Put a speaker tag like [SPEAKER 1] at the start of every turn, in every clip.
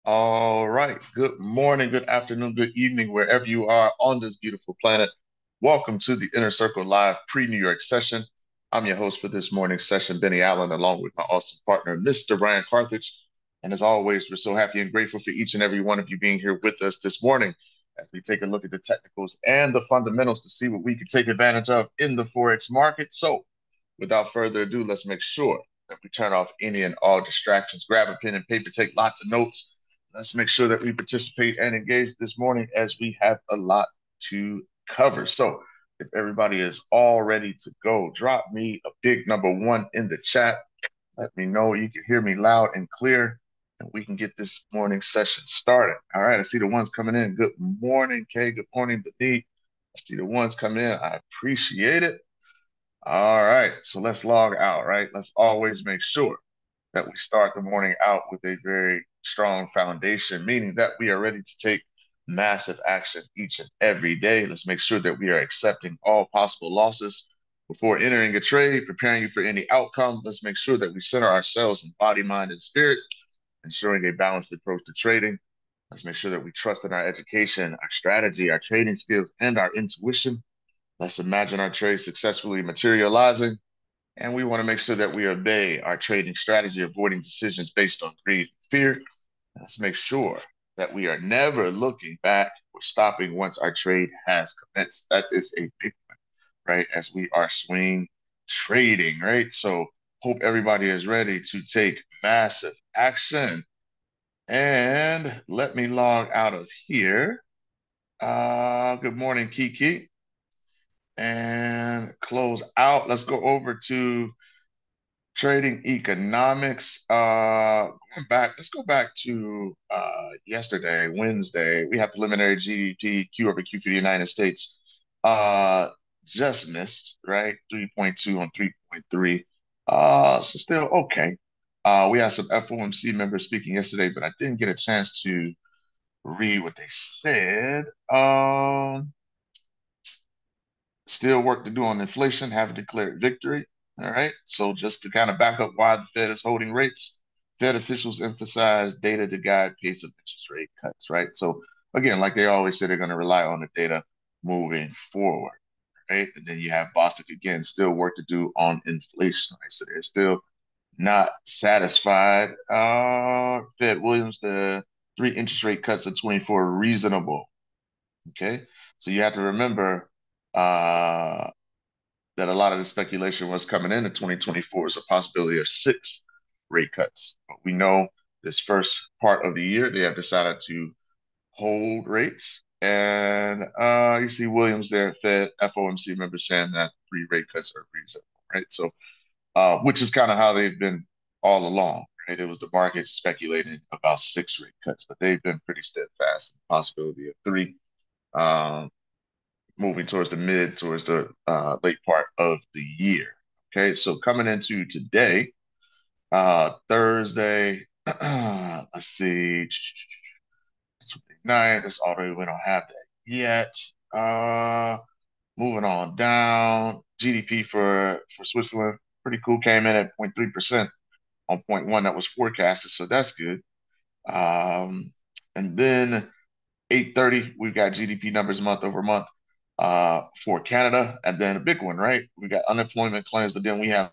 [SPEAKER 1] All right. Good morning, good afternoon, good evening, wherever you are on this beautiful planet. Welcome to the Inner Circle Live pre-New York session. I'm your host for this morning's session, Benny Allen, along with my awesome partner, Mr. Brian Carthage. And as always, we're so happy and grateful for each and every one of you being here with us this morning as we take a look at the technicals and the fundamentals to see what we can take advantage of in the Forex market. So, without further ado, let's make sure that we turn off any and all distractions. Grab a pen and paper, take lots of notes. Let's make sure that we participate and engage this morning as we have a lot to cover. So, if everybody is all ready to go, drop me a big number one in the chat. Let me know you can hear me loud and clear, and we can get this morning session started. All right, I see the ones coming in. Good morning, Kay. Good morning, Beneath. I see the ones coming in. I appreciate it. All right, so let's log out, right? Let's always make sure that we start the morning out with a very strong foundation, meaning that we are ready to take massive action each and every day. Let's make sure that we are accepting all possible losses before entering a trade, preparing you for any outcome. Let's make sure that we center ourselves in body, mind, and spirit, ensuring a balanced approach to trading. Let's make sure that we trust in our education, our strategy, our trading skills, and our intuition. Let's imagine our trades successfully materializing. And we want to make sure that we obey our trading strategy, avoiding decisions based on greed and fear. Let's make sure that we are never looking back or stopping once our trade has commenced. That is a big one, right? As we are swing trading, right? So hope everybody is ready to take massive action. And let me log out of here. Good morning, Kiki. And close out. Let's go over to trading economics. Let's go back to yesterday, Wednesday. We have preliminary GDP Q over Q for the United States. Uh, just missed, right? 3.2 on 3.3. So still okay. We had some FOMC members speaking yesterday, but I didn't get a chance to read what they said. Still work to do on inflation, haven't declared victory. All right. So just to kind of back up why the Fed is holding rates, Fed officials emphasize data to guide pace of interest rate cuts, right? So again, like they always say, they're going to rely on the data moving forward, right? And then you have Bostic again, still work to do on inflation, right? So they're still not satisfied. Fed Williams, the three interest rate cuts of 24 reasonable. Okay. So you have to remember uh, that a lot of the speculation was coming into 2024 is a possibility of six rate cuts. But we know this first part of the year, they have decided to hold rates. And you see Williams there, Fed FOMC member saying that three rate cuts are reasonable, right? So, which is kind of how they've been all along, right? It was the market speculating about six rate cuts, but they've been pretty steadfast in the possibility of three. Um, Moving towards the late part of the year. Okay, so coming into today, Thursday, let's see, 29, that's although we don't have that yet. Moving on down, GDP for Switzerland, pretty cool, came in at 0.3% on 0.1 that was forecasted, so that's good. And then 8:30, we've got GDP numbers month over month for Canada. And then a big one, right? We got unemployment claims, but then we have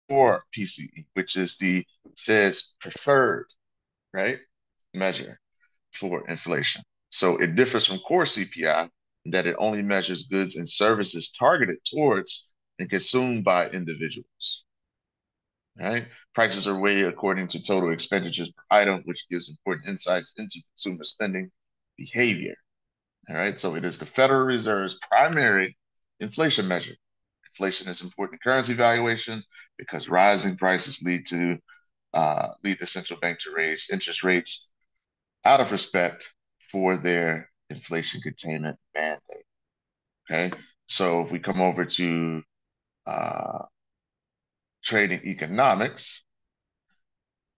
[SPEAKER 1] core PCE, which is the Fed's preferred, right, measure for inflation. So it differs from core CPI in that it only measures goods and services targeted towards and consumed by individuals. Right? Prices are weighted according to total expenditures per item, which gives important insights into consumer spending behavior. All right, so it is the Federal Reserve's primary inflation measure. Inflation is important currency valuation because rising prices lead the central bank to raise interest rates out of respect for their inflation containment mandate. Okay, so if we come over to uh, trading economics,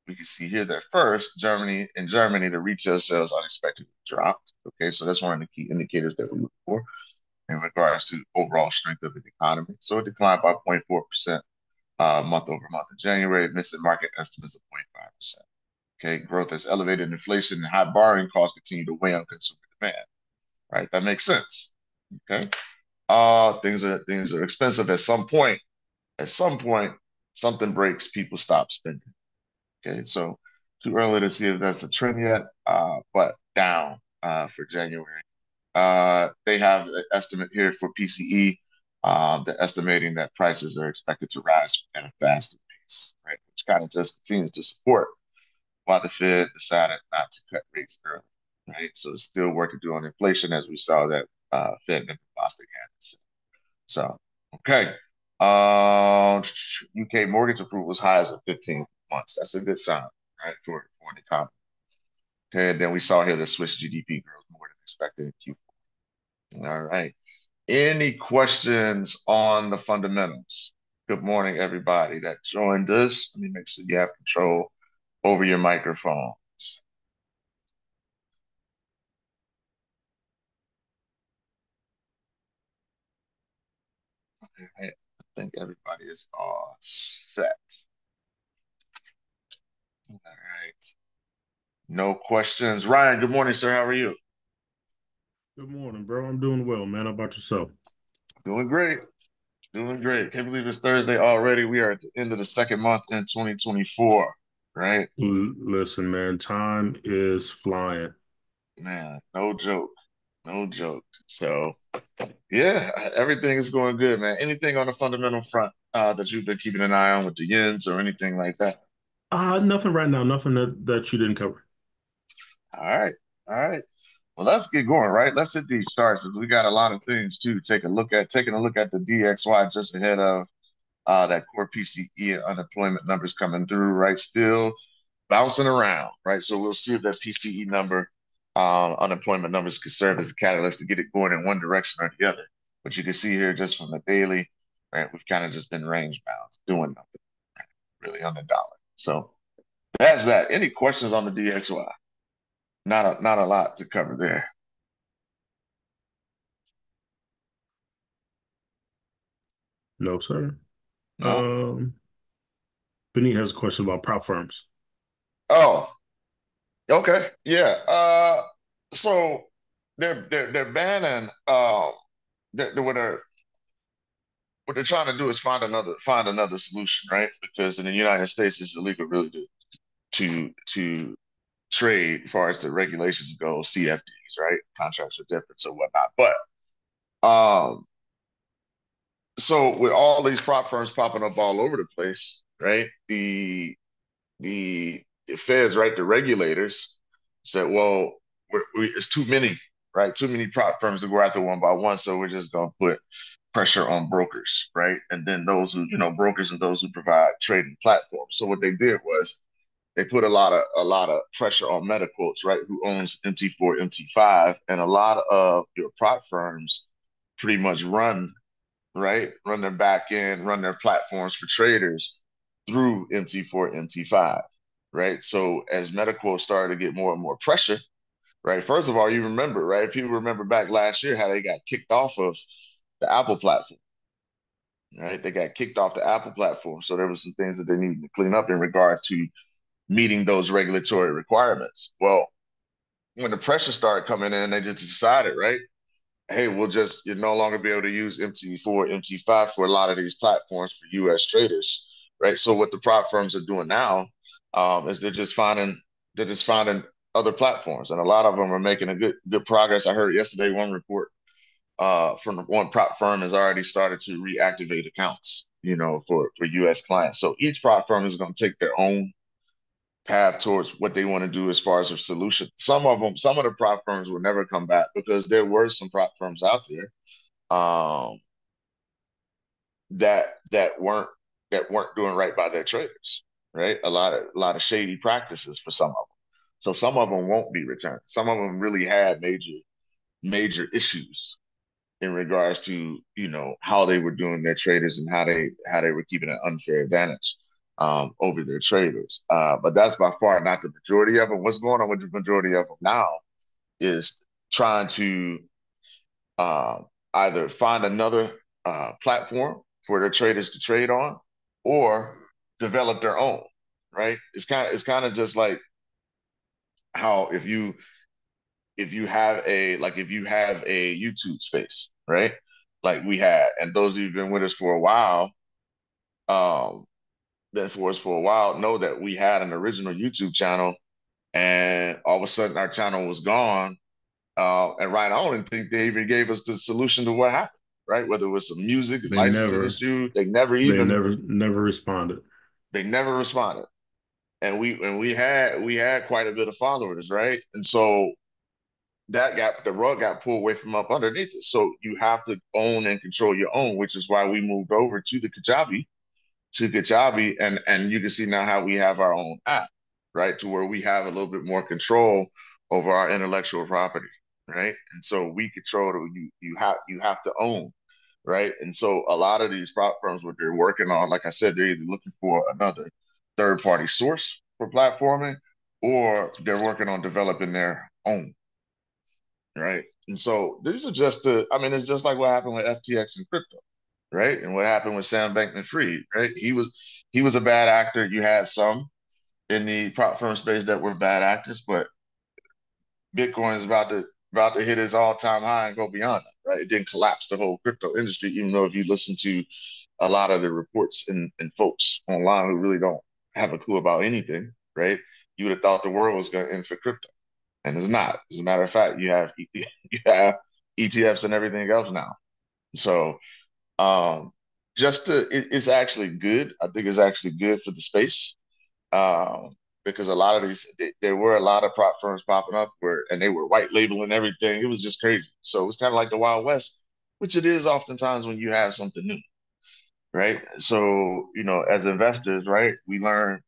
[SPEAKER 1] we can see here that first, in Germany, the retail sales unexpectedly dropped. Okay, so that's one of the key indicators that we look for in regards to overall strength of the economy. So it declined by 0.4% month over month in January, missing market estimates of 0.5%. Okay, growth has elevated inflation and high borrowing costs continue to weigh on consumer demand. Right, that makes sense. Okay, things are expensive at some point. At some point, something breaks, people stop spending. Okay, so too early to see if that's a trend yet, but down for January. They have an estimate here for PCE. They're estimating that prices are expected to rise at a faster pace, right? Which kind of just continues to support why the Fed decided not to cut rates early, right? So there's still work to do on inflation, as we saw that Fed member Boston had to say. So, okay. UK mortgage approval was high as of 15 months. That's a good sign, right, for an economy. Okay, and then we saw here the Swiss GDP grows more than expected in Q4. All right. Any questions on the fundamentals? Good morning, everybody that joined us. Let me make sure you have control over your microphones. Okay, I think everybody is all set. All right. No questions. Ryan, good morning, sir. How are you?
[SPEAKER 2] Good morning, bro. I'm doing well, man. How about yourself?
[SPEAKER 1] Doing great. Doing great. Can't believe it's Thursday already. We are at the end of the second month in 2024, right?
[SPEAKER 2] Listen, man, time is flying.
[SPEAKER 1] Man, no joke. No joke. So, yeah, everything is going good, man. Anything on the fundamental front that you've been keeping an eye on with the yens or anything like that?
[SPEAKER 2] Nothing right now, nothing that you didn't cover.
[SPEAKER 1] All right. All right. Well, let's get going, right? Let's hit these starts. 'Cause we got a lot of things to take a look at. Taking a look at the DXY just ahead of that core PCE and unemployment numbers coming through, right? Still bouncing around, right? So we'll see if that PCE number, unemployment numbers could serve as the catalyst to get it going in one direction or the other. But you can see here just from the daily, right? We've kind of just been range bound, doing nothing really on the dollar. So that's that. Any questions on the DXY? Not a lot to cover there.
[SPEAKER 2] No, sir.
[SPEAKER 1] No.
[SPEAKER 2] Um, Benny has a question about prop firms.
[SPEAKER 1] Oh, okay. Yeah. So they're banning what they're trying to do is find another solution, right? Because in the United States, it's illegal really to trade as far as the regulations go, CFDs, right? Contracts for difference or whatnot. But so with all these prop firms popping up all over the place, right? The feds, right? The regulators said, well, it's too many, right? Too many prop firms to go after one by one, so we're just gonna put pressure on brokers, right? And then those who, brokers and those who provide trading platforms. So what they did was they put a lot of pressure on MetaQuotes, right? Who owns MT4, MT5, and a lot of your prop firms pretty much run their back end, run their platforms for traders through MT4, MT5, right? So as MetaQuotes started to get more and more pressure, right? First of all, you remember, right? If you remember back last year how they got kicked off of the Apple platform, right? They got kicked off the Apple platform. So there was some things that they needed to clean up in regard to meeting those regulatory requirements. Well, when the pressure started coming in, they just decided, right? Hey, we'll just you no longer be able to use MT4, MT5 for a lot of these platforms for US traders, right? So what the prop firms are doing now is they're just finding other platforms, and a lot of them are making a good progress. I heard yesterday one report from one prop firm has already started to reactivate accounts, for US clients. So each prop firm is going to take their own path towards what they want to do as far as a solution. Some of the prop firms will never come back because there were some prop firms out there um, that that weren't doing right by their traders, right? A lot of shady practices for some of them. So some of them won't be returned. Some of them really had major issues in regards to how they were doing their traders and how they were keeping an unfair advantage over their traders. But that's by far not the majority of them. What's going on with the majority of them now is trying to uh, either find another platform for their traders to trade on, or develop their own. Right? It's kind of just like how if you have a YouTube space, right? Like we had, and those of you who've been with us for a while, um, been for us for a while, know that we had an original YouTube channel, and all of a sudden our channel was gone. And Ryan, I don't even think they even gave us the solution to what happened, right? Whether it was some music
[SPEAKER 2] They
[SPEAKER 1] licensing
[SPEAKER 2] never,
[SPEAKER 1] issue,
[SPEAKER 2] they never responded.
[SPEAKER 1] they never responded. And we had quite a bit of followers, right? And so the rug got pulled away from up underneath it. So you have to own and control your own, which is why we moved over to Kajabi, and you can see now how we have our own app, right? To where we have a little bit more control over our intellectual property, right? And so we control you have to own, right? And so a lot of these prop firms, what they're working on, like I said, they're either looking for another third party source for platforming, or they're working on developing their own, right? And so these are I mean, it's just like what happened with FTX and crypto, right? And what happened with Sam Bankman-Fried, right? He was a bad actor. You had some in the prop firm space that were bad actors, but Bitcoin is about to hit its all-time high and go beyond that, right? It didn't collapse the whole crypto industry, even though if you listen to a lot of the reports and folks online who really don't have a clue about anything, right? You would have thought the world was going to end for crypto, and it's not. As a matter of fact, you have ETFs and everything else now. So it's actually good. I think it's actually good for the space, um, because a lot of there were a lot of prop firms popping up and they were white labeling everything. It was just crazy. So it was kind of like the Wild West, which it is oftentimes when you have something new, right? So, as investors, right, we learn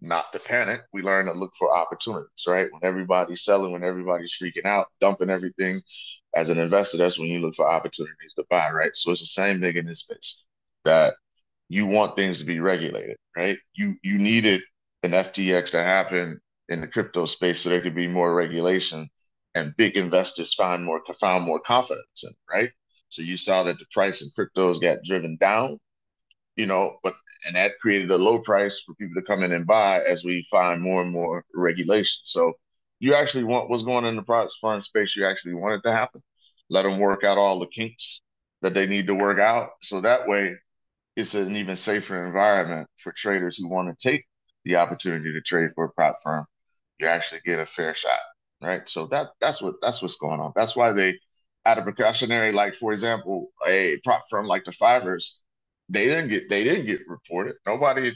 [SPEAKER 1] not to panic. We learn to look for opportunities, right? When everybody's selling, when everybody's freaking out, dumping everything, as an investor, that's when you look for opportunities to buy, right? So it's the same thing in this space, that you want things to be regulated, right? You needed an FTX to happen in the crypto space so there could be more regulation and big investors found more confidence in, right? So you saw that the price in cryptos got driven down, but and that created a low price for people to come in and buy as we find more and more regulation. So you actually want what's going on in the private fund space, you actually want it to happen. Let them work out all the kinks that they need to work out. So that way it's an even safer environment for traders who want to take the opportunity to trade for a prop firm. You actually get a fair shot, right? So that's what's going on. That's why they add a precautionary, like for example, a prop firm like the Fivers, they didn't get reported. Nobody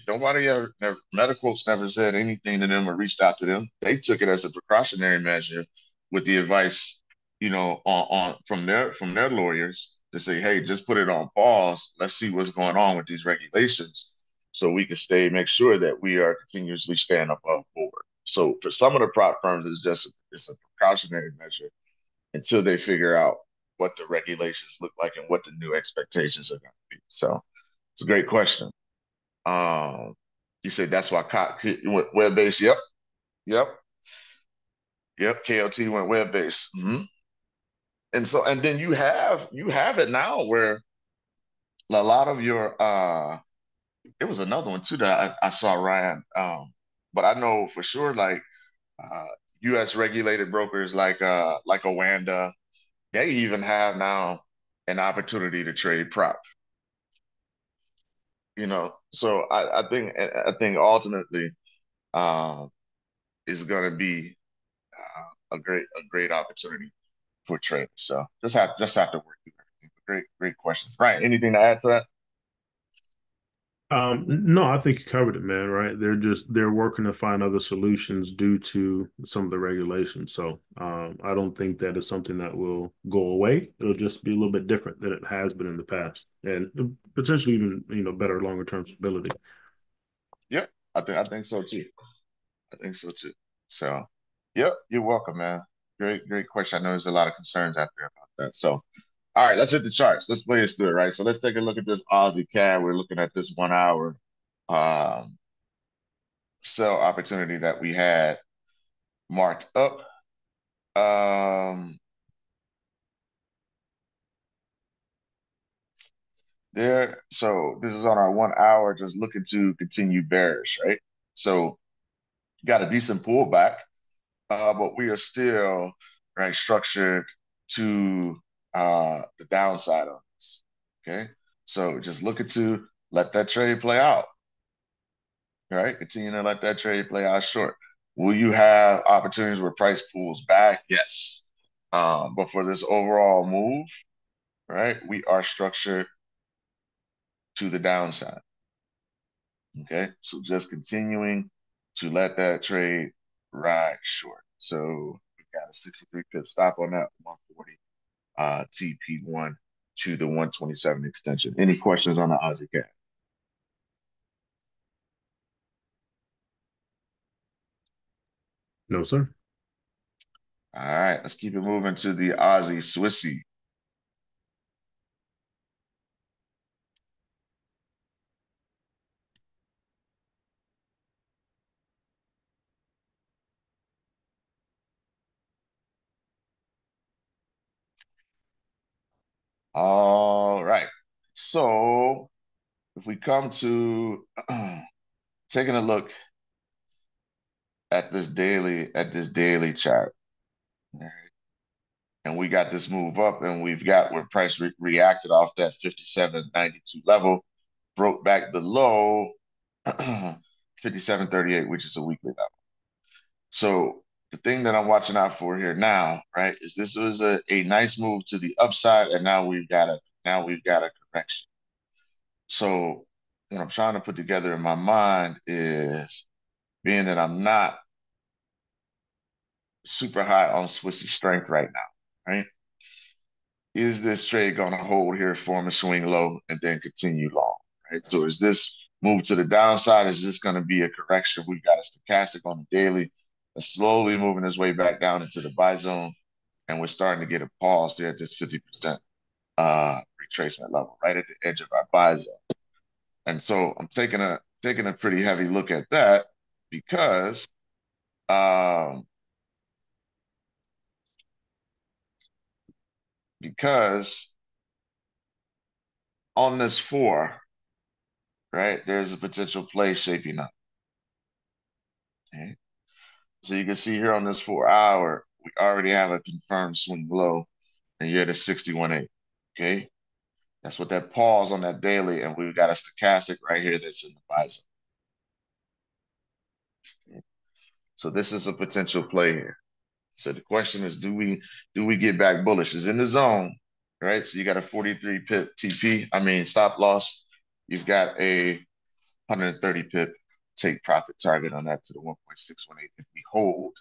[SPEAKER 1] medicals never said anything to them or reached out to them. They took it as a precautionary measure with the advice, on from their lawyers to say, hey, just put it on pause. Let's see what's going on with these regulations so we can make sure that we are continuously staying above board. So for some of the prop firms, it's a precautionary measure until they figure out what the regulations look like and what the new expectations are going to be. So it's a great question. Um, you said that's why went web based. Yep, yep, yep. KLT went web based. And then you have it now where a lot of your it was another one too that I saw, Ryan. But I know for sure, like uh US regulated brokers like Owanda, they even have now an opportunity to trade prop, so I think ultimately um is going to be a great opportunity for traders. So just have to work through everything. Great questions. Right. Anything to add to that?
[SPEAKER 2] No, I think you covered it, man, right? They're working to find other solutions due to some of the regulations. So I don't think that is something that will go away. It'll just be a little bit different than it has been in the past, and potentially even better longer term stability.
[SPEAKER 1] Yep. I think so too. I think so too. So, yep, you're welcome, man. Great question. I know there's a lot of concerns out there about that. So, all right, let's hit the charts. Let's play this through it, right? So let's take a look at this Aussie CAD. We're looking at this 1 hour um, sell opportunity that we had marked up. There. So this is on our 1 hour, just looking to continue bearish, right? So got a decent pullback. but we are still right structured to the downside on this. Okay, so just looking to let that trade play out. Right, continue to let that trade play out short. Will you have opportunities where price pulls back? Yes, but for this overall move, right, we are structured to the downside. Okay, so just continuing to let that trade ride short. So we got a 63 pip stop on that 140 TP1 to the 127 extension. Any questions on the Aussie cat?
[SPEAKER 2] No, sir.
[SPEAKER 1] All right, let's keep it moving to the Aussie Swissy. All right. So if we come to taking a look at this daily chart, right, and we got this move up, and we've got where price reacted off that 57.92 level, broke back the low 57.38, which is a weekly level. So the thing that I'm watching out for here now, right, is this was a nice move to the upside, and now we've got a correction. So what I'm trying to put together in my mind is being that I'm not super high on Swissy strength right now, right? Is this trade going to hold here, form a swing low, and then continue long, right? So is this move to the downside? Is this going to be a correction? We've got a stochastic on the daily that's slowly moving its way back down into the buy zone, and we're starting to get a pause there at this 50% retracement level, right at the edge of our buy zone. And so I'm taking a pretty heavy look at that because um, because on this four, right, there's a potential play shaping up. Okay. So you can see here on this 4 hour, we already have a confirmed swing low, and you're at a 61.8. Okay. That's what that pause on that daily, and we've got a stochastic right here that's in the buy zone. Okay. So this is a potential play here. So the question is, do we get back bullish? It's in the zone, right? So you got a 43 pip TP, I mean stop loss. You've got a 130 pip take profit target on that to the 1.618 if we hold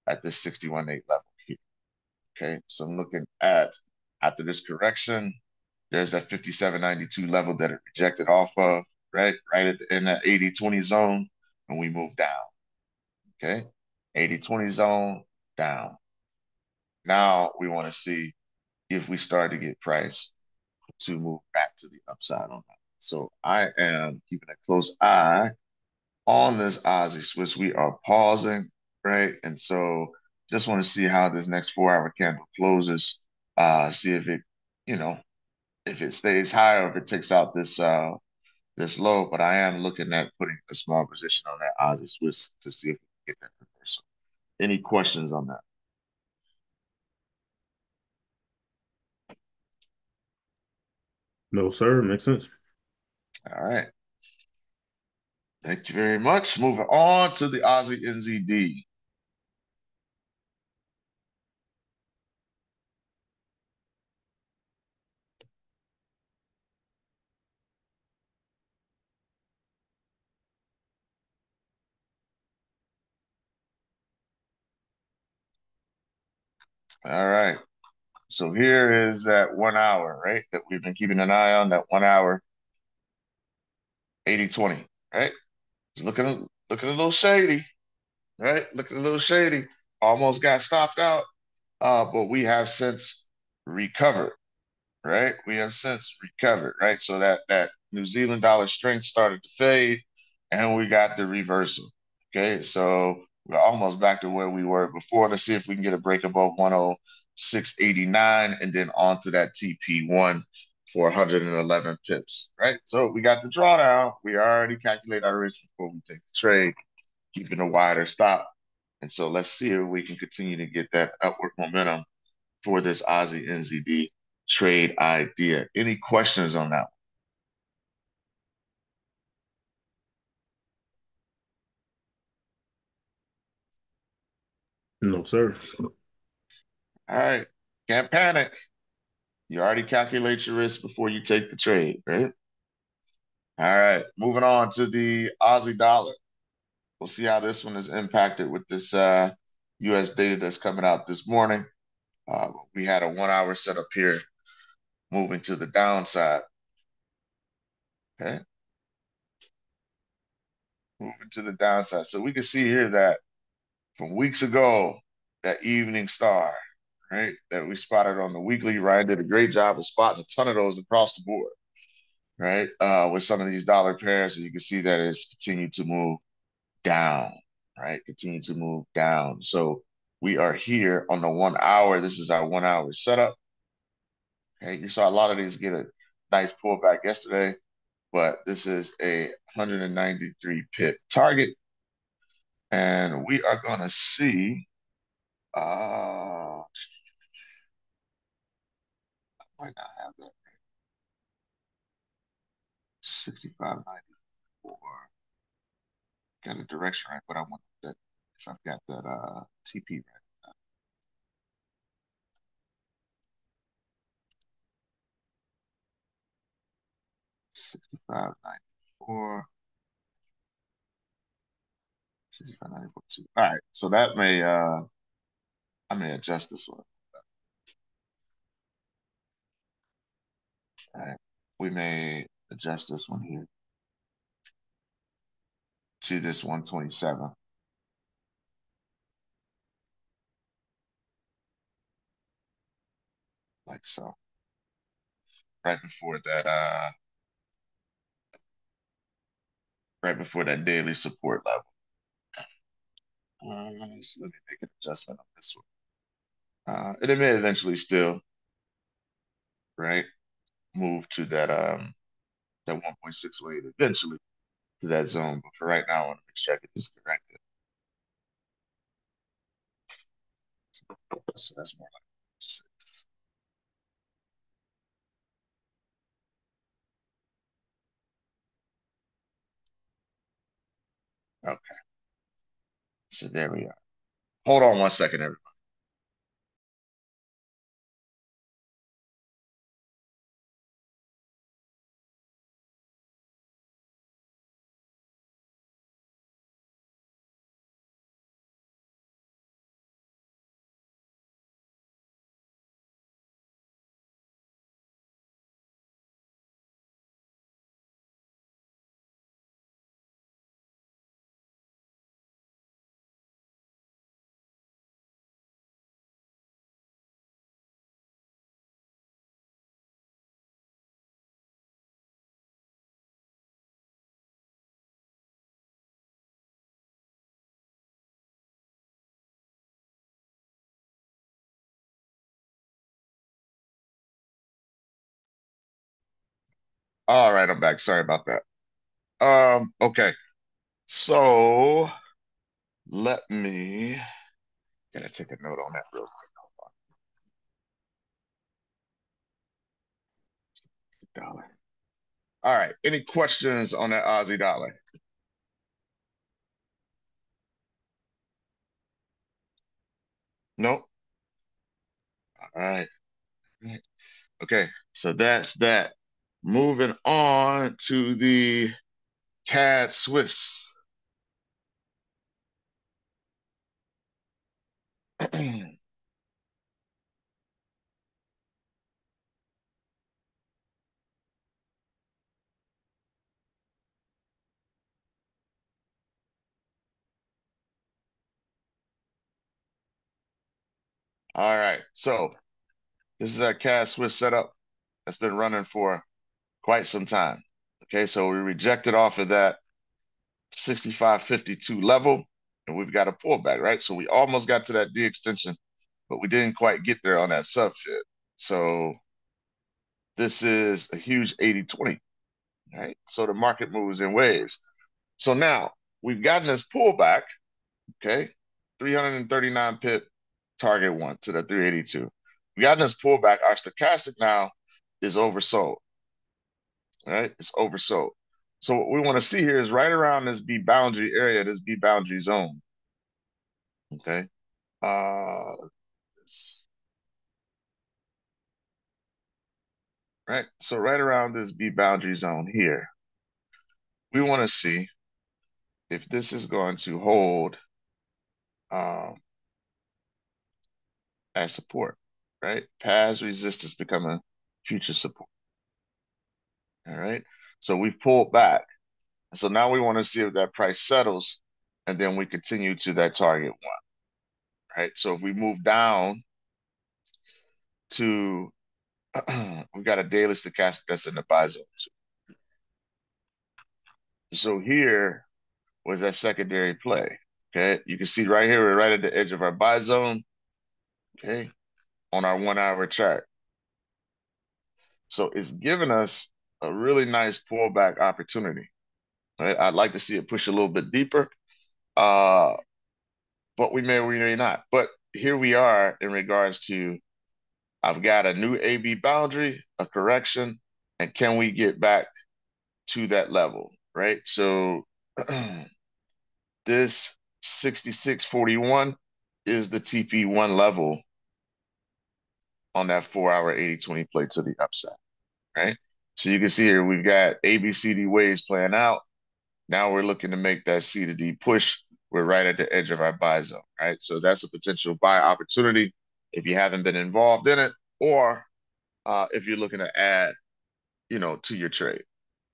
[SPEAKER 1] at this 61.8 level here. Okay, so I'm looking at after this correction, there's that 57.92 level that it rejected off of, right? Right at in that 80-20 zone, and we move down. Okay, 80-20 zone down. Now we want to see if we start to get price to move back to the upside on that. So I am keeping a close eye on this Aussie Swiss. We are pausing, right? And so just want to see how this next 4 hour candle closes. See if it, you know, if it stays high or if it takes out this low. But I am looking at putting a small position on that Aussie Swiss to see if we can get that reversal. Any questions on that?
[SPEAKER 2] No, sir. Makes sense.
[SPEAKER 1] All right. Thank you very much. Moving on to the Aussie NZD. All right. So here is that 1 hour, right? That we've been keeping an eye on, that 1 hour 80-20, right? It's looking a little shady, right? Looking a little shady. Almost got stopped out. But we have since recovered, right? We have since recovered, right? So that New Zealand dollar strength started to fade, and we got the reversal. Okay, so we're almost back to where we were before. Let's see if we can get a break above 106.89 and then on to that TP1 for 111 pips, right? So we got the drawdown. We already calculate our risk before we take the trade, keeping a wider stop. And so let's see if we can continue to get that upward momentum for this Aussie NZD trade idea. Any questions on that
[SPEAKER 2] No, sir.
[SPEAKER 1] one? All right. Can't panic. You already calculate your risk before you take the trade, right? All right. Moving on to the Aussie dollar. We'll see how this one is impacted with this US data that's coming out this morning. We had a 1 hour setup here moving to the downside. Okay. Moving to the downside. So we can see here that from weeks ago, that evening star, right, that we spotted on the weekly. Ryan did a great job of spotting a ton of those across the board, right, with some of these dollar pairs. And you can see that it's continued to move down, right, continue to move down. So we are here on the 1 hour. This is our 1 hour setup. Okay, you saw a lot of these get a nice pullback yesterday, but this is a 193 pip target. And we are going to see, might not have that. 65.94. Got a direction right, but I want that if I've got that TP right. 65.94. 65.94. All right. So that may I may adjust this one. All right. We may adjust this one here to this 127. Like so. Right before that daily support level. So let me make an adjustment on this one. And it may eventually still, right, move to that 1.618 eventually to that zone. But for right now, I want to make sure I get this corrected. So that's more like 6. Okay. So there we are. Hold on 1 second, everybody. All right, I'm back. Sorry about that. Okay. So let me gotta take a note on that real quick. Dollar. All right. Any questions on that Aussie dollar? Nope. All right. Okay. So that's that. Moving on to the CAD Swiss. All right. So this is our CAD Swiss setup that's been running for quite some time. Okay. So we rejected off of that 65.52 level and we've got a pullback, right? So we almost got to that D extension, but we didn't quite get there on that subfit. So this is a huge 80-20, right? So the market moves in waves. So now we've gotten this pullback, okay, 339 pip target one to the 382. We got in this pullback. Our stochastic now is oversold. Right? It's oversold. So what we want to see here is right around this B boundary area, this B boundary zone. Okay. Uh, right. So right around this B boundary zone here, we want to see if this is going to hold um, as support, right? Past resistance becoming future support. All right. So we pulled back. So now we want to see if that price settles and then we continue to that target one, right? So if we move down to, we got a daily stochastic that's in the buy zone too. So here was that secondary play. Okay. You can see right here, we're right at the edge of our buy zone. Okay. On our 1 hour chart. So it's given us a really nice pullback opportunity. Right? I'd like to see it push a little bit deeper, but we may not. But here we are in regards to I've got a new AB boundary, a correction, and can we get back to that level, right? So this 66.41 is the TP1 level on that 4 hour 80/20 play to the upside, right? So you can see here we've got ABCD waves playing out. Now we're looking to make that C to D push. We're right at the edge of our buy zone, right? So that's a potential buy opportunity if you haven't been involved in it, or if you're looking to add, to your trade.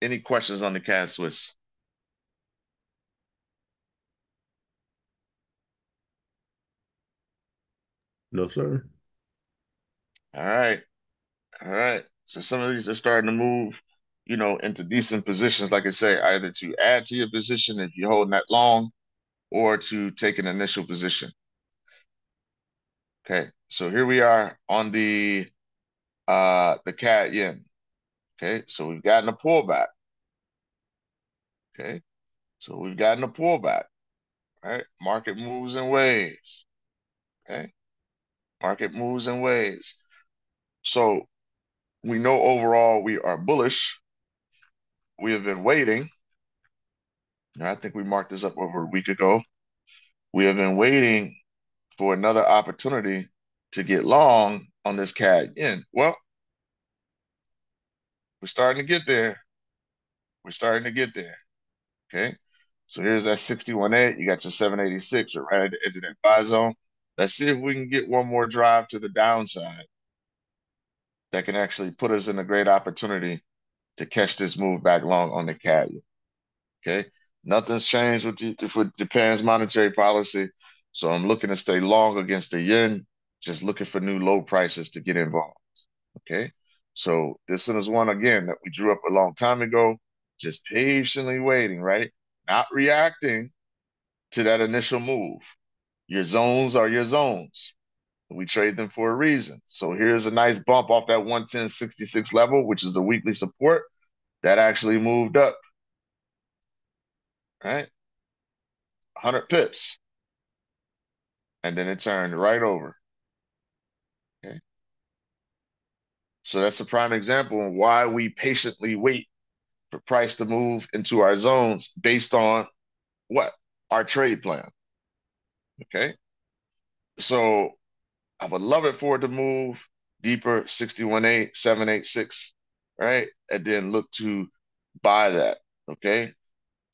[SPEAKER 1] Any questions on the CAD Swiss?
[SPEAKER 2] No, sir.
[SPEAKER 1] All right, all right. So some of these are starting to move, into decent positions, like I say, either to add to your position if you're holding that long, or to take an initial position. Okay, so here we are on the CAD yen. Okay, so we've gotten a pullback. Okay, so we've gotten a pullback. Right, market moves in waves. Okay, market moves in waves. So we know overall we are bullish. We have been waiting. I think we marked this up over a week ago. We have been waiting for another opportunity to get long on this CAD yen. Well, we're starting to get there. We're starting to get there. Okay. So here's that 61.8. You got your 786. You're right at the edge of that buy zone. Let's see if we can get one more drive to the downside that can actually put us in a great opportunity to catch this move back long on the CAD. Okay. Nothing's changed with Japan's monetary policy. So I'm looking to stay long against the yen, just looking for new low prices to get involved. Okay. So this is one again that we drew up a long time ago, just patiently waiting, right? Not reacting to that initial move. Your zones are your zones. We trade them for a reason. So here's a nice bump off that 110.66 level, which is a weekly support that actually moved up, right? 100 pips. And then it turned right over. Okay. So that's a prime example of why we patiently wait for price to move into our zones based on what? Our trade plan. Okay. So I would love it for it to move deeper, 61.8, 786, right? And then look to buy that. Okay.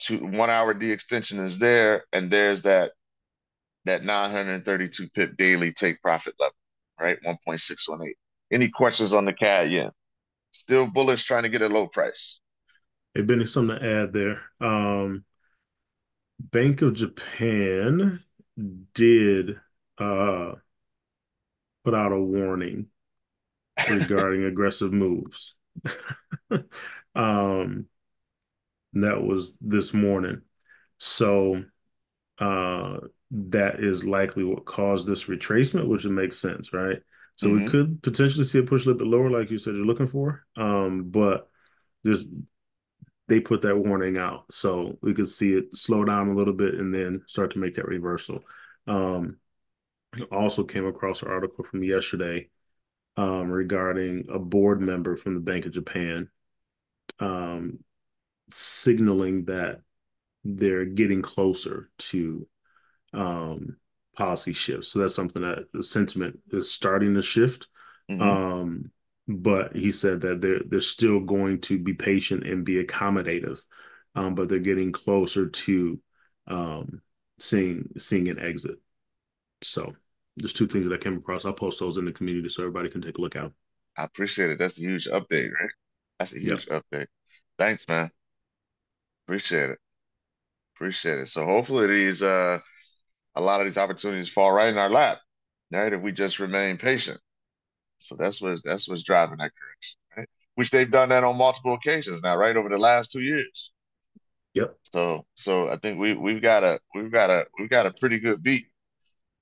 [SPEAKER 1] 1 hour D extension is there, and there's that 932 pip daily take profit level, right? 1.618. Any questions on the CAD yen? Still bullish, trying to get a low price.
[SPEAKER 2] Hey, Benny, something to add there. Bank of Japan did uh, put out a warning regarding aggressive moves. um, that was this morning. So uh, that is likely what caused this retracement, which would make sense, right? So we
[SPEAKER 1] Hmm.
[SPEAKER 2] could potentially see it push a little bit lower, like you said you're looking for. But just they put that warning out, so we could see it slow down a little bit and then start to make that reversal. Um, I also came across an article from yesterday regarding a board member from the Bank of Japan um, signaling that they're getting closer to um, policy shifts. So that's something that the sentiment is starting to shift.
[SPEAKER 1] Hmm.
[SPEAKER 2] Um, but he said that they're still going to be patient and be accommodative, but they're getting closer to um, seeing an exit. So there's two things that I came across. I'll post those in the community so everybody can take a look out.
[SPEAKER 1] I appreciate it. That's a huge update, right? That's a
[SPEAKER 2] Yeah.
[SPEAKER 1] huge update. Thanks, man. Appreciate it. Appreciate it. So hopefully a lot of these opportunities fall right in our lap, right? If we just remain patient. So that's what's driving that correction, right? Which they've done that on multiple occasions now, right? Over the last 2 years.
[SPEAKER 2] Yep.
[SPEAKER 1] So I think we've got a pretty good beat,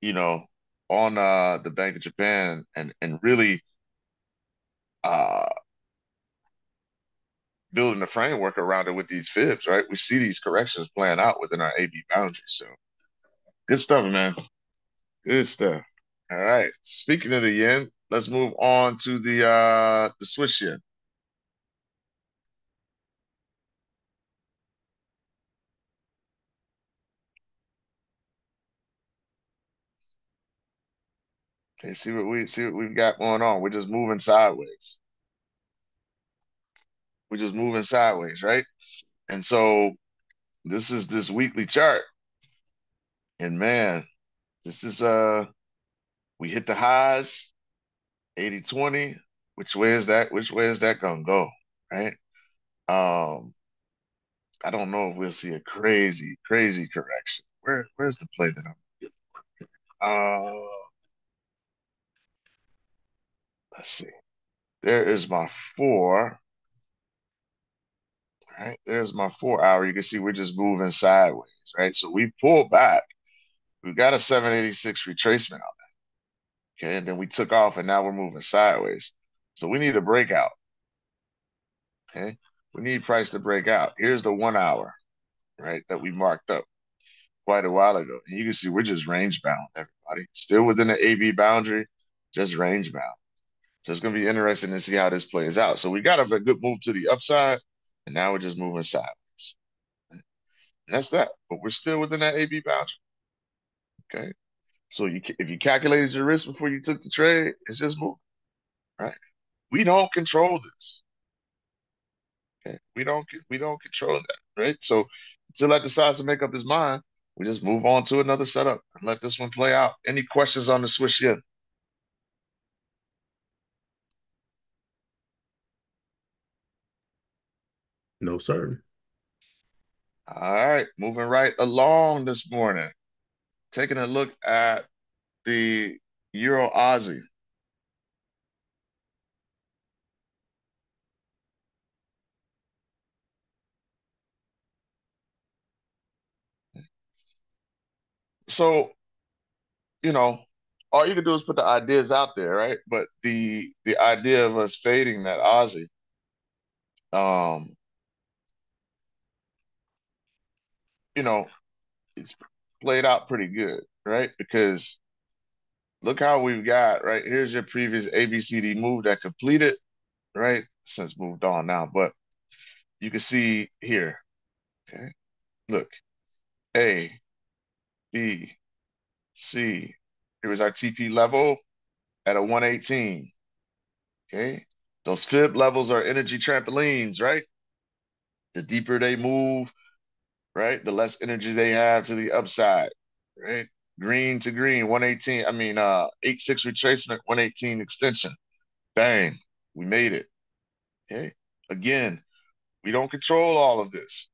[SPEAKER 1] you know, on the Bank of Japan and really uh building a framework around it with these fibs, right? We see these corrections playing out within our AB boundaries. So good stuff, man. Good stuff. All right. Speaking of the yen, let's move on to the Swiss yen. Okay, see what we've got going on. We're just moving sideways. We're just moving sideways, right? And so this is this weekly chart. And man, this is we hit the highs, 80-20. Which way is that? Which way is that gonna go? Right? Um, I don't know if we'll see a crazy, crazy correction. Where's the play that I'm let's see. There is my 4. Right? There's my 4 hour. You can see we're just moving sideways, right? So we pulled back. We got a 786 retracement on that. Okay, and then we took off and now we're moving sideways. So we need a breakout. Okay. We need price to break out. Here's the 1 hour, right, that we marked up quite a while ago. And you can see we're just range bound, everybody. Still within the AB boundary, just range bound. So it's going to be interesting to see how this plays out. So we got a good move to the upside, and now we're just moving sideways. And that's that. But we're still within that AB boundary. Okay. So if you calculated your risk before you took the trade, it's just moving, right? We don't control this. Okay. We don't control that, right? So until that decides to make up his mind, we just move on to another setup and let this one play out. Any questions on the Swiss yen?
[SPEAKER 2] No, sir.
[SPEAKER 1] All right, moving right along this morning. Taking a look at the Euro Aussie. So, you know, all you can do is put the ideas out there, right? But the idea of us fading that Aussie, um, you know, it's played out pretty good, right? Because look how we've got, right? Here's your previous ABCD move that completed, right? Since moved on now, but you can see here, okay? Look, A, B, C. Here was our TP level at a 118, okay? Those fib levels are energy trampolines, right? The deeper they move, right, the less energy they have to the upside, right? Green to green, 118. I mean, 8-6 retracement, 118 extension. Bang, we made it. Okay. Again, we don't control all of this.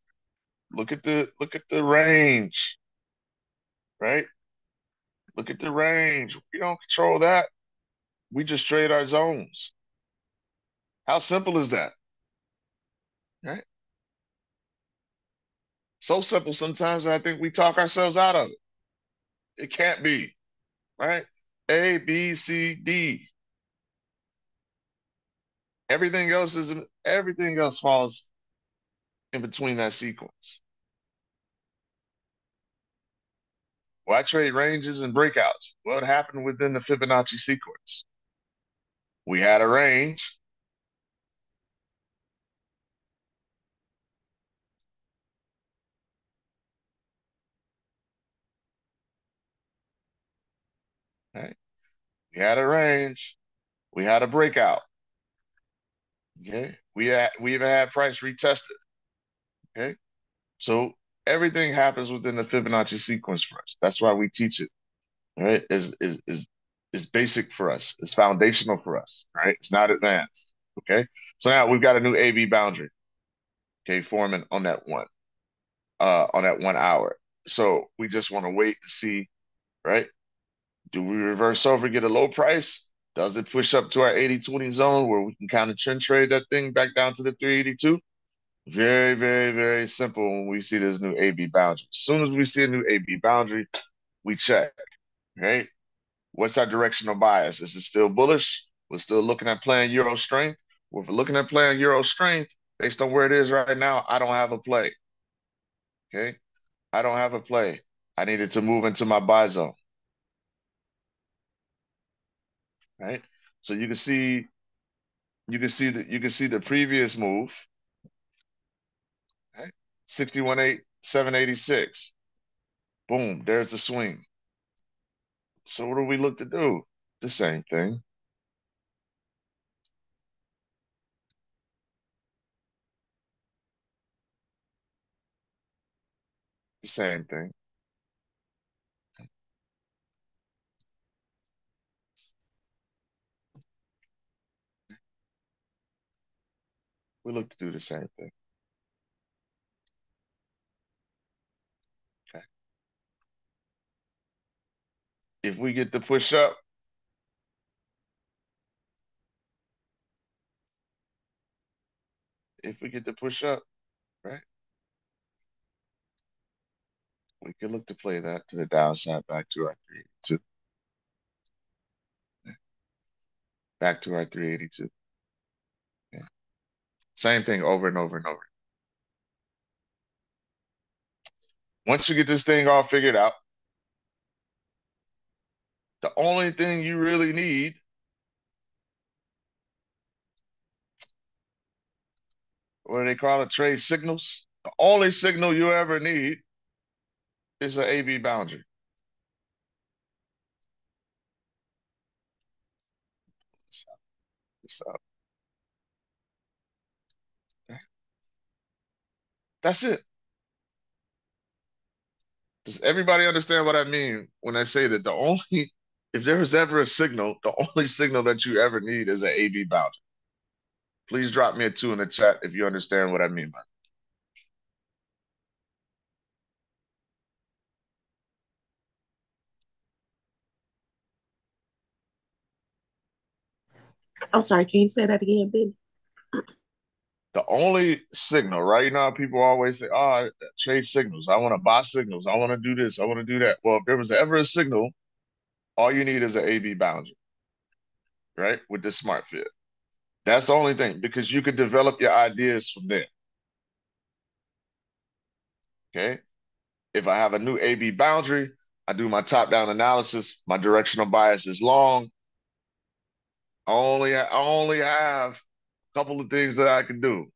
[SPEAKER 1] Look at the range, right? Look at the range. We don't control that. We just trade our zones. How simple is that? Right? So simple sometimes that I think we talk ourselves out of it. It can't be, right? A, B, C, D. Everything else falls in between that sequence. Well, I trade ranges and breakouts. What happened within the Fibonacci sequence? We had a range. Right? We had a range. We had a breakout. Okay. We even had price retested. Okay. So everything happens within the Fibonacci sequence for us. That's why we teach it. Right? Is basic for us. It's foundational for us. Right? It's not advanced. Okay. So now we've got a new AB boundary. Okay, forming on that 1 hour. So we just want to wait to see, right? Do we reverse over, get a low price? Does it push up to our 80-20 zone where we can kind of trend trade that thing back down to the 382? Very, very, very simple when we see this new AB boundary. As soon as we see a new AB boundary, we check, right? What's our directional bias? Is it still bullish? We're still looking at playing Euro strength. Well, if we're looking at playing Euro strength, based on where it is right now, I don't have a play. Okay. I don't have a play. I needed to move into my buy zone. Right. So you can see the previous move, right? 61.8, 786. Boom, there's the swing. So what do we look to do? The same thing. The same thing. We look to do the same thing. Okay. If we get to push up, if we get to push up, right? We can look to play that to the downside back to our 382. Back to our 382. Yeah. Same thing over and over and over. Once you get this thing all figured out, the only thing you really need, what do they call it, trade signals? The only signal you ever need is an AB boundary. So, that's it. Does everybody understand what I mean when I say that if there was ever a signal, the only signal that you ever need is an AB boundary? Please drop me a 2 in the chat if you understand what I mean by
[SPEAKER 3] I'm sorry, can you say that again, Ben?
[SPEAKER 1] the only signal, right? You know how people always say, oh, I trade signals. I want to buy signals. I want to do this. I want to do that. Well, if there was ever a signal, all you need is an AB boundary, right? With the smart fit. That's the only thing because you could develop your ideas from there. Okay. If I have a new AB boundary, I do my top-down analysis. My directional bias is long. I only have a couple of things that I can do.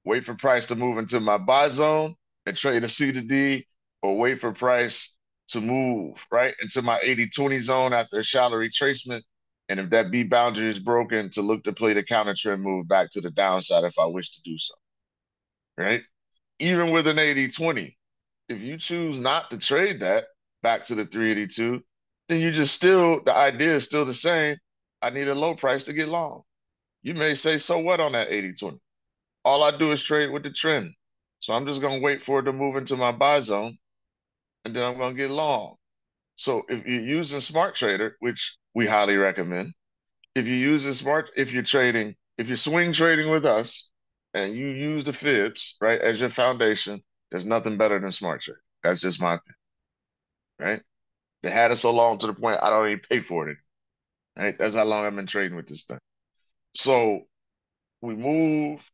[SPEAKER 1] Wait for price to move into my buy zone and trade a C to D, or wait for price to move right into my 80-20 zone after a shallow retracement. And if that B boundary is broken, to look to play the counter trend move back to the downside if I wish to do so. Right? Even with an 80-20, if you choose not to trade that back to the 382, then you just still, the idea is still the same. I need a low price to get long. You may say, so what on that 80-20? All I do is trade with the trend. So I'm just going to wait for it to move into my buy zone and then I'm going to get long. So if you're using Smart Trader, which we highly recommend, if you're swing trading with us and you use the fibs, right, as your foundation, there's nothing better than Smart Trader. That's just my opinion, right? They had it so long to the point I don't even pay for it, right? That's how long I've been trading with this thing. So we move,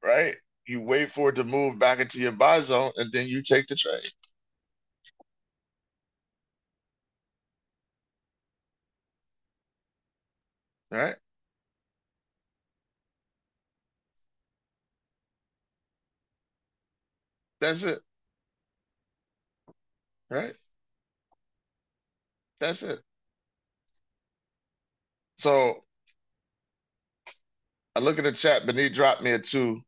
[SPEAKER 1] right? You wait for it to move back into your buy zone and then you take the trade. All right. That's it. Right. That's it. So I look at the chat. Beneath dropped me a two.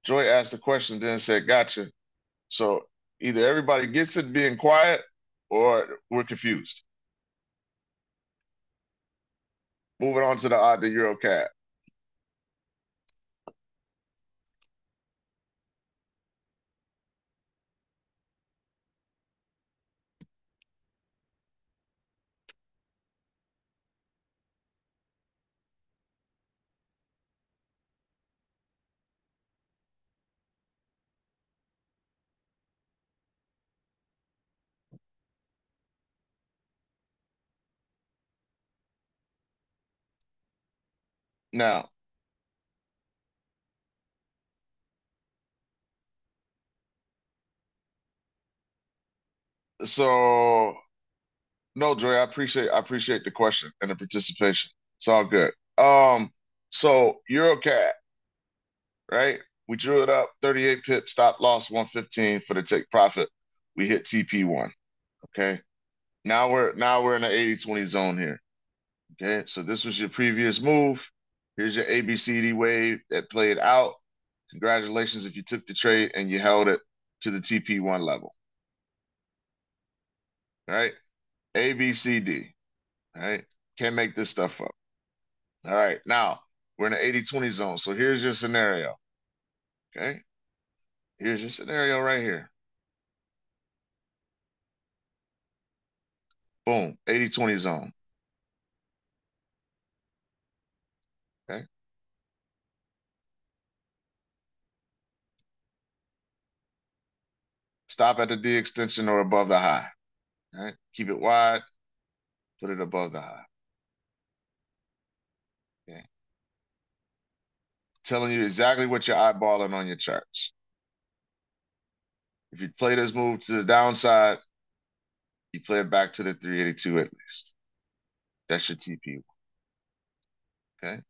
[SPEAKER 1] Joy asked the question, then said, "Gotcha." So either everybody gets it being quiet, or we're confused. Moving on to the odd to euro CAD. Now, so no, Joy, I appreciate the question and the participation. It's all good. So EuroCAD, right? We drew it up, 38 pips, stop loss 115 for the take profit. We hit TP1. Okay. Now we're in the 80-20 zone here. Okay. So this was your previous move. Here's your ABCD wave that played out. Congratulations if you took the trade and you held it to the TP1 level. All right. ABCD. All right. Can't make this stuff up. All right. Now we're in the 80-20 zone. So here's your scenario. Okay. Here's your scenario right here. Boom. 80-20 zone. Okay. Stop at the D extension or above the high. All right. Keep it wide. Put it above the high. Okay. Telling you exactly what you're eyeballing on your charts. If you play this move to the downside, you play it back to the 382 at least. That's your TP. Okay.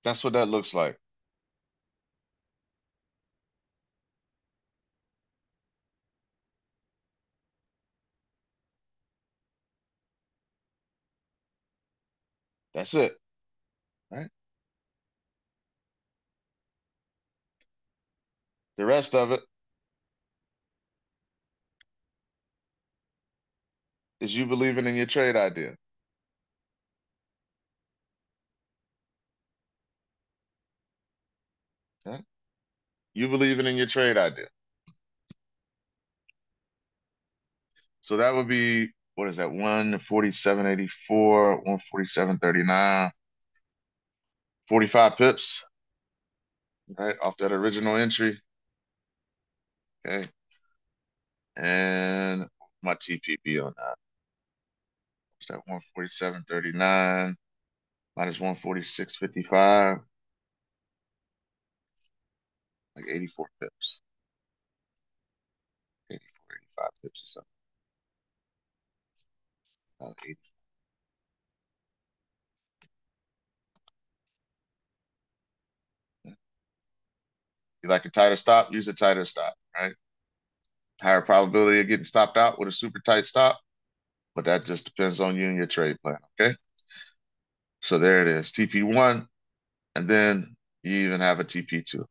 [SPEAKER 1] That's what that looks like. That's it. Right. The rest of it is you believing in your trade idea. Okay. You believing in your trade idea. So that would be, what is that? 147.84, 147.39, 45 pips, right? Off that original entry. Okay. And my TPP on that. What's that? 147.39 minus 146.55, like 84 pips. 84, 85 pips or something. About 80. You like a tighter stop? Use a tighter stop, right? Higher probability of getting stopped out with a super tight stop, but that just depends on you and your trade plan, okay? So there it is, TP1, and then you even have a TP2.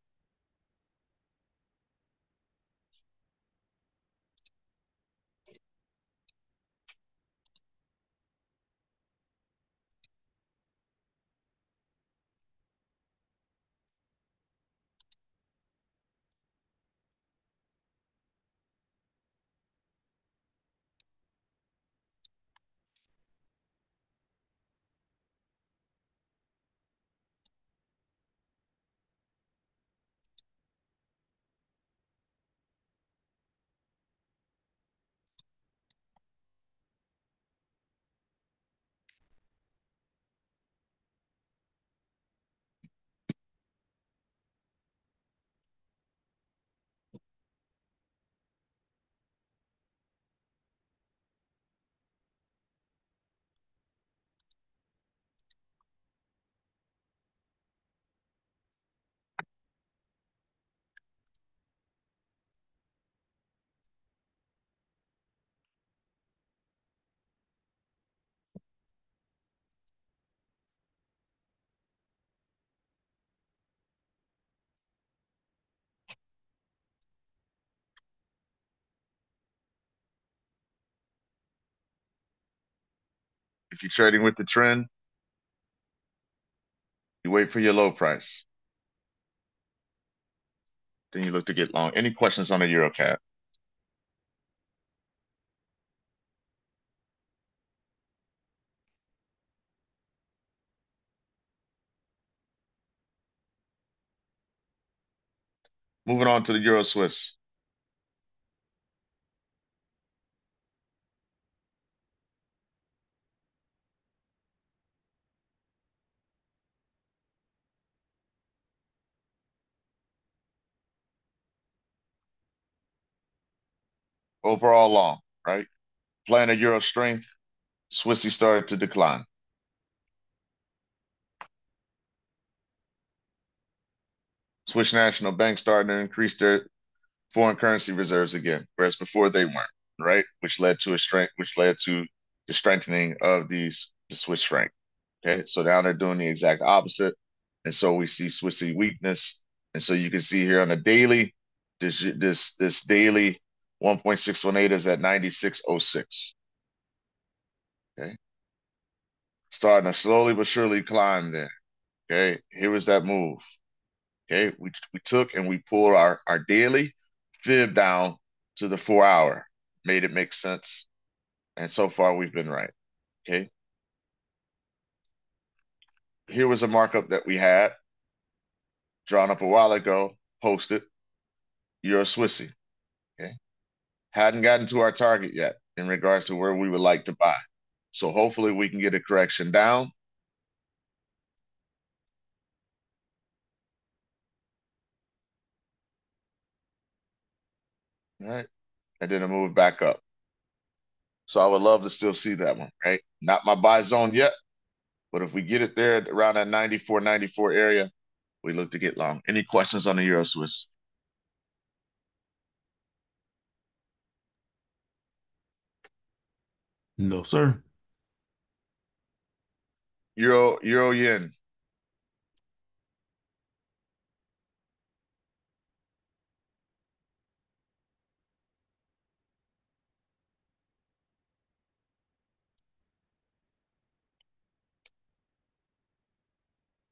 [SPEAKER 1] If you're trading with the trend, you wait for your low price. Then you look to get long. Any questions on the Euro cap? Moving on to the Euro Swiss. Overall long, right? Playing a Euro strength, Swissy started to decline. Swiss National Bank started to increase their foreign currency reserves again, whereas before they weren't, right? Which led to the strengthening of the Swiss franc. Okay, so now they're doing the exact opposite, and so we see Swissy weakness, and so you can see here on a daily, this daily 1.618 is at 96.06. Okay, starting to slowly but surely climb there. Okay, here was that move. Okay, we took and we pulled our daily fib down to the 4 hour, made it make sense, and so far we've been right. Okay, here was a markup that we had drawn up a while ago, posted. You're a Swissy. Okay, hadn't gotten to our target yet in regards to where we would like to buy. So hopefully we can get a correction down. All right, and then a move back up. So I would love to still see that one, right? Not my buy zone yet, but if we get it there around that 94 area, we look to get long. Any questions on the Euro Swiss?
[SPEAKER 2] No, sir.
[SPEAKER 1] Euro yen.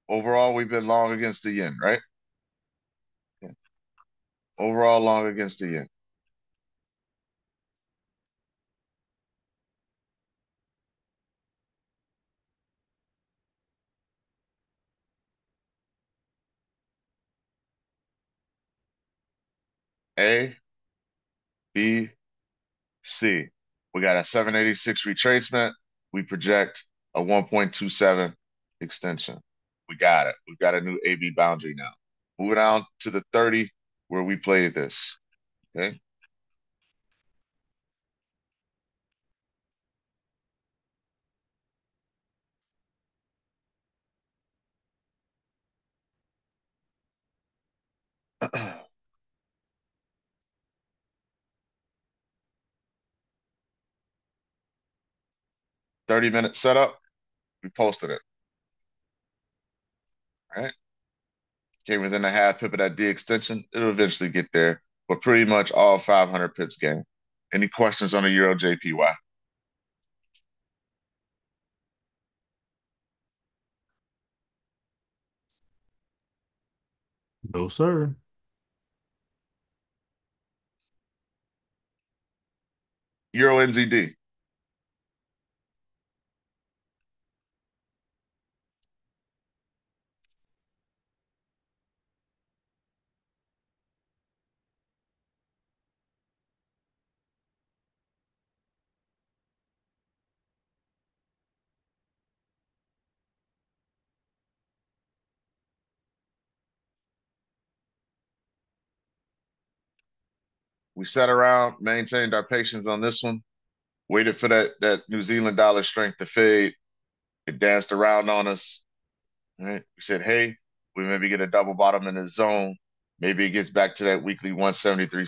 [SPEAKER 1] Overall, we've been long against the yen, right? Yeah. Overall, long against the yen. A, B, C. We got a 786 retracement. We project a 1.27 extension. We got it. We've got a new AB boundary now. Moving on to the 30 where we played this. Okay. Minute setup. We posted it. All right. Came within a half pip of that D extension. It'll eventually get there, but pretty much all 500 pips gain. Any questions on the Euro JPY?
[SPEAKER 2] No, sir.
[SPEAKER 1] Euro NZD. We sat around, maintained our patience on this one, waited for that New Zealand dollar strength to fade. It danced around on us. Right? We said, hey, we maybe get a double bottom in the zone. Maybe it gets back to that weekly 173,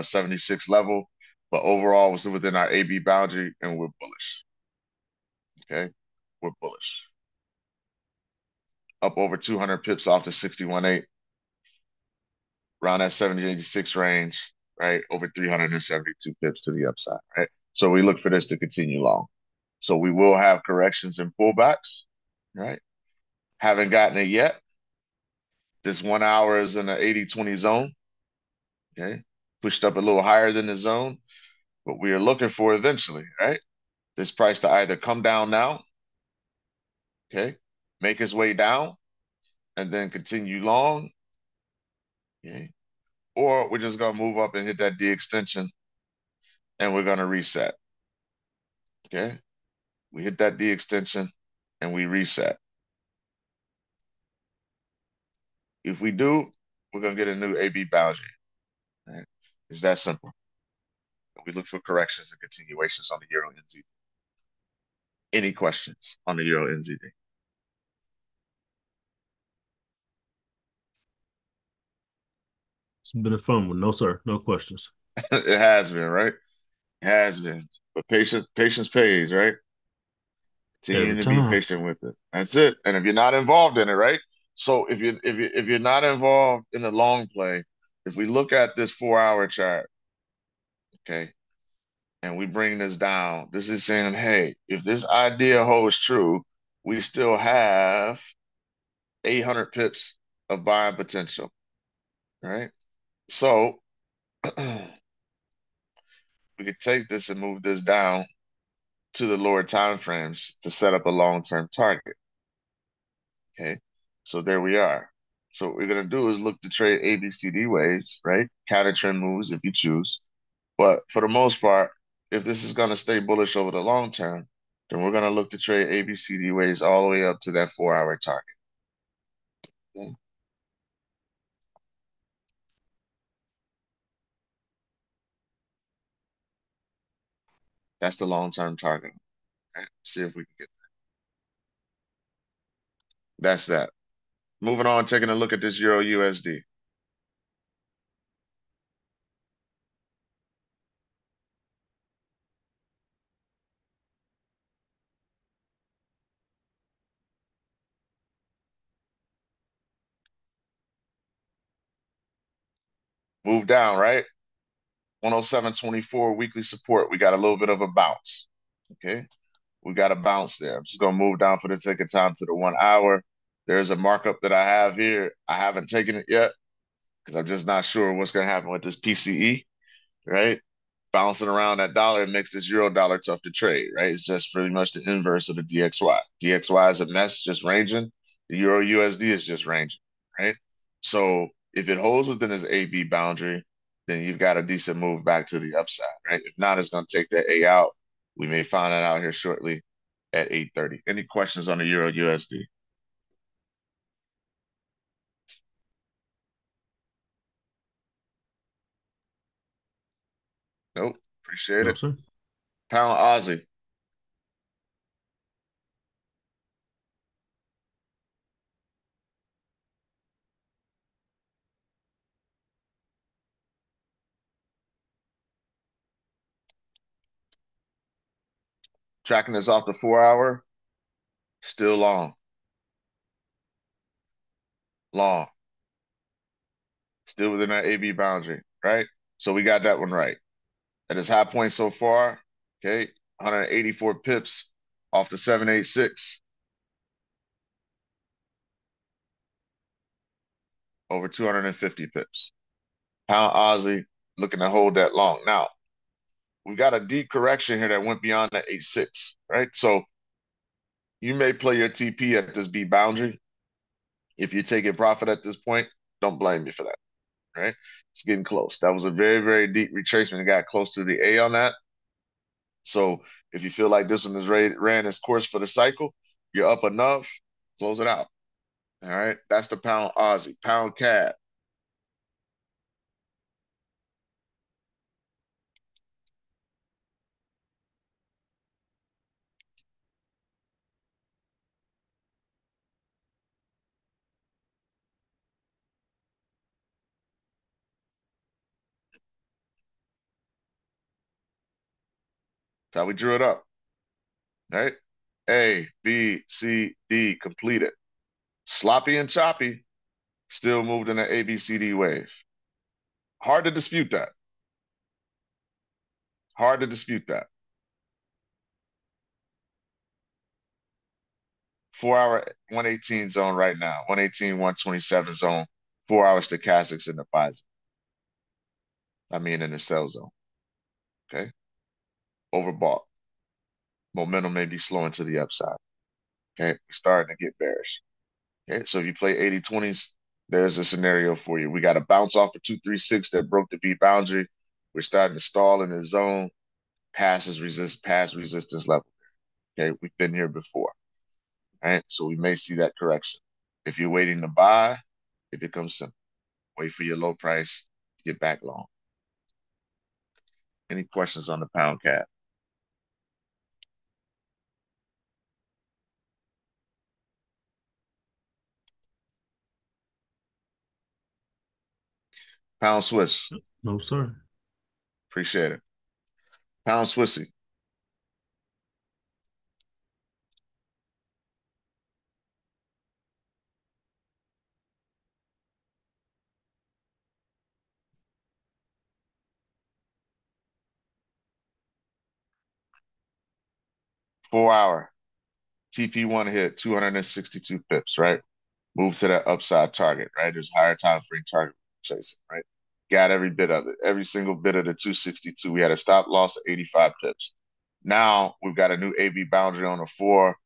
[SPEAKER 1] 76 level. But overall, we're within our AB boundary and we're bullish. Okay. We're bullish. Up over 200 pips off to 61.8. Around that 70.86 range, right? Over 372 pips to the upside, right? So we look for this to continue long. So we will have corrections and pullbacks, right? Haven't gotten it yet. This 1 hour is in the 80-20 zone, okay? Pushed up a little higher than the zone, but we are looking for eventually, right? This price to either come down now, okay, make its way down, and then continue long, okay? Or we're just gonna move up and hit that D extension and we're gonna reset, okay? We hit that D extension and we reset. If we do, we're gonna get a new AB boundary, right? It's that simple. We look for corrections and continuations on the Euro NZD. Any questions on the Euro NZD?
[SPEAKER 2] It's been a fun one. No, sir. No questions.
[SPEAKER 1] It has been, right? It has been. But patience pays, right?
[SPEAKER 2] Every
[SPEAKER 1] Continuing to be
[SPEAKER 2] time.
[SPEAKER 1] patient with it. That's it. And if you're not involved in it, right? So if you're not involved in the long play, if we look at this 4 hour chart, okay, and we bring this down, this is saying, hey, if this idea holds true, we still have 800 pips of buying potential, right? So we could take this and move this down to the lower time frames to set up a long-term target. Okay, so there we are. So what we're gonna do is look to trade ABCD waves, right? Counter trend moves if you choose. But for the most part, if this is gonna stay bullish over the long term, then we're gonna look to trade ABCD waves all the way up to that 4 hour target. Okay? That's the long-term target. Right? See if we can get that. That's that. Moving on, taking a look at this Euro USD. Move down, right? 107.24 weekly support. We got a little bit of a bounce. Okay. We got a bounce there. I'm just going to move down for the tick of time to the 1 hour. There's a markup that I have here. I haven't taken it yet because I'm just not sure what's going to happen with this PCE, right? Bouncing around that dollar, it makes this euro dollar tough to trade, right? It's just pretty much the inverse of the DXY. DXY is a mess, just ranging. The euro USD is just ranging, right? So if it holds within this AB boundary, then you've got a decent move back to the upside, right? If not, it's going to take that A out. We may find that out here shortly at 8:30. Any questions on the euro USD? Nope. Appreciate
[SPEAKER 2] No,
[SPEAKER 1] it.
[SPEAKER 2] sir.
[SPEAKER 1] Pound Aussie. Tracking this off the 4 hour. Still long. Long. Still within that AB boundary, right? So we got that one right. At its high point so far, okay, 184 pips off the 786, over 250 pips. Pound Aussie looking to hold that long. Now, we got a deep correction here that went beyond the 86, right? So you may play your TP at this B boundary. If you're taking profit at this point, don't blame me for that, right? It's getting close. That was a very, very deep retracement. It got close to the A on that. So if you feel like this one is ran its course for the cycle, you're up enough, close it out. All right. That's the pound Aussie, pound CAD. That's how we drew it up. All right. A, B, C, D completed. Sloppy and choppy, still moved in an ABCD wave. Hard to dispute that. Hard to dispute that. 4 hour 118 zone right now. 118, 127 zone. 4 hour stochastics in the buy zone. I mean in the sell zone. Okay. Overbought. Momentum may be slowing to the upside. Okay. We're starting to get bearish. Okay. So if you play 80-20s, there's a scenario for you. We got a bounce off of 236 that broke the B boundary. We're starting to stall in the zone. Past resistance level. Okay. We've been here before. Right. So we may see that correction. If you're waiting to buy, it becomes simple. Wait for your low price, get back long. Any questions on the pound cap? Pound Swiss.
[SPEAKER 2] No, sir.
[SPEAKER 1] Appreciate it. Pound Swissy. Four-hour. TP1 hit 262 pips, right? Move to that upside target, right? There's higher time frame target chasing, right? Got every bit of it. Every single bit of the 262. We had a stop loss of 85 pips. Now we've got a new AB boundary on the 4.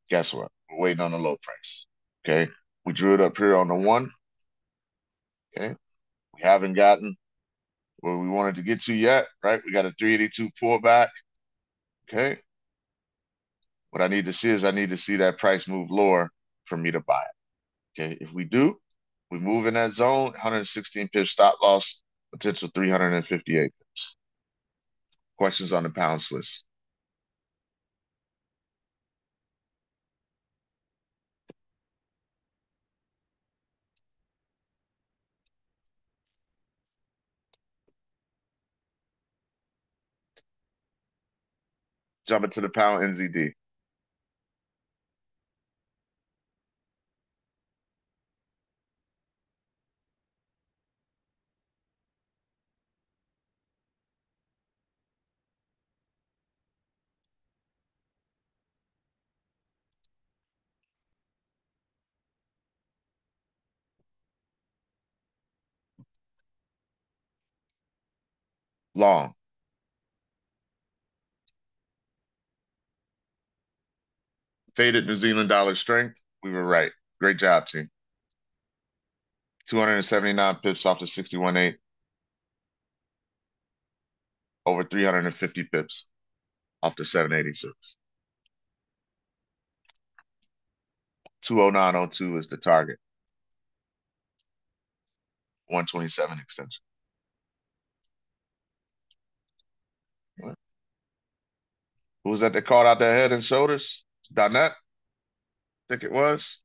[SPEAKER 1] Guess what? We're waiting on the low price. Okay. We drew it up here on the 1. Okay. We haven't gotten where we wanted to get to yet, right? We got a 382 pullback. Okay. What I need to see is I need to see that price move lower for me to buy it. Okay. If we do, we move in that zone, 116 pips stop loss, potential 358 pips. Questions on the pound Swiss? Jumping to the pound NZD. Long. Faded New Zealand dollar strength. We were right. Great job, team. 279 pips off the 61.8. Over 350 pips off the 786. 209.02 is the target. 127 extension. What? Who was that called out their head and shoulders? Donette? I think it was.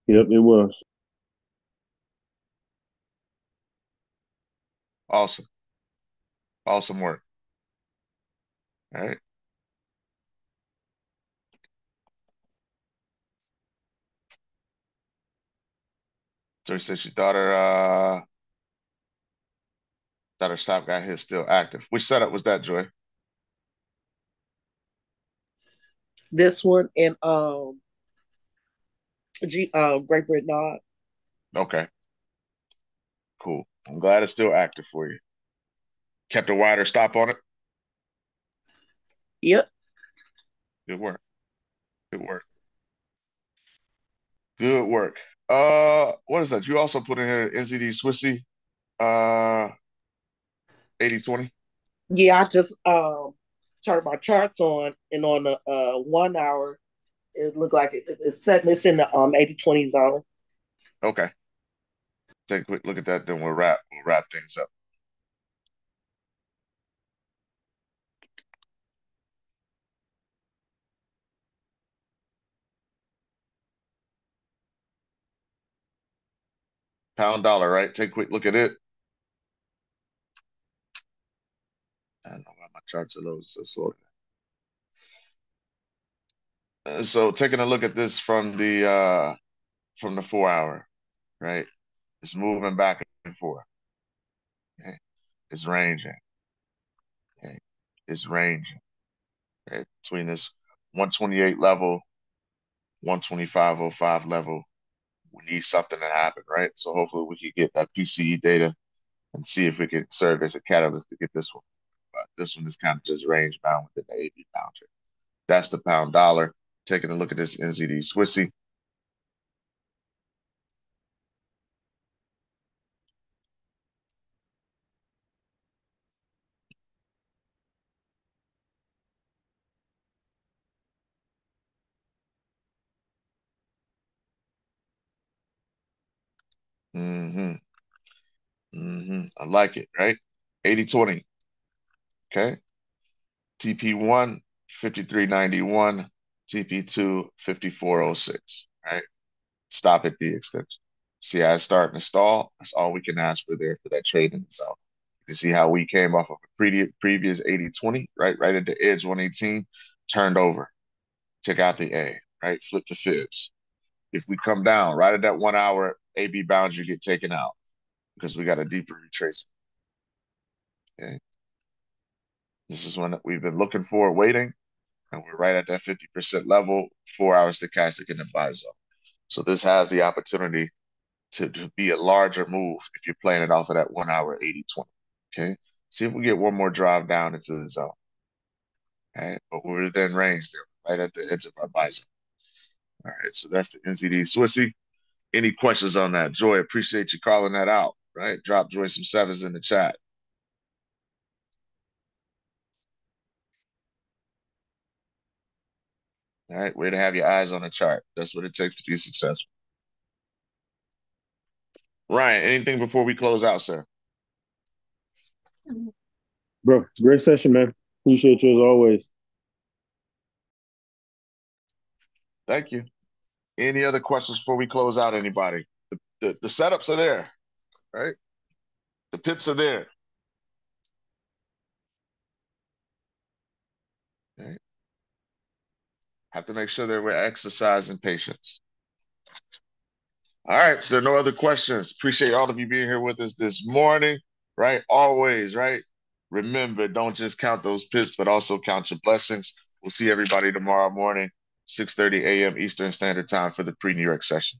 [SPEAKER 2] Yep, it was.
[SPEAKER 1] Awesome. Awesome work. All right. So she said she thought her stop got hit still active. Which setup was that, Joy?
[SPEAKER 3] This one in Great Britain.
[SPEAKER 1] Okay. Cool. I'm glad it's still active for you. Kept a wider stop on it.
[SPEAKER 3] Yep.
[SPEAKER 1] Good work. Good work. Good work. What is that? You also put in here NZD Swissy 80-20?
[SPEAKER 3] Yeah, I just turned my charts on, and on the 1 hour, it looked like it's setting. It's in the 80-20 zone.
[SPEAKER 1] Okay. Take a quick look at that, then we'll wrap things up. Pound dollar, right? Take a quick look at it. I don't know why my charts are loaded so slow. So taking a look at this from the 4 hour, right? It's moving back and forth. Okay. It's ranging. Okay. It's ranging. Okay. Between this 128 level, 125.05 level, we need something to happen, right? So hopefully we can get that PCE data and see if we can serve as a catalyst to get this one. But this one is kind of just range bound within the AB boundary. That's the pound dollar. Taking a look at this NZD Swissy. Mm-hmm. Mm-hmm. I like it, right? 80-20. Okay. TP1, 53.91. TP2, 54.06. Right. Stop at the extension. See how it's starting to stall? That's all we can ask for there for that trade in the zone. You can see how we came off of a previous 80-20, right? Right at the edge 118, turned over, took out the A, right? Flip the fibs. If we come down right at that 1 hour AB boundary, get taken out because we got a deeper retracement. Okay. This is one that we've been looking for, waiting, and we're right at that 50% level, 4 hours stochastic in the buy zone. So this has the opportunity to be a larger move if you're playing it off of that 1 hour 80-20. Okay. See if we get one more drive down into the zone. All right. But we're within range there, right at the edge of our buy zone. All right. So that's the NZD Swissy. Any questions on that? Joy, appreciate you calling that out. Right. Drop Joy some sevens in the chat. All right. Way to have your eyes on the chart. That's what it takes to be successful. Ryan, anything before we close out, sir?
[SPEAKER 2] Bro, great session, man. Appreciate you as always.
[SPEAKER 1] Thank you. Any other questions before we close out, anybody? The setups are there, right? The pips are there. Okay. Have to make sure that we're exercising patience. All right. If there are no other questions, appreciate all of you being here with us this morning, right? Always, right? Remember, don't just count those pips, but also count your blessings. We'll see everybody tomorrow morning, 6:30 a.m. Eastern Standard Time for the pre-New York session.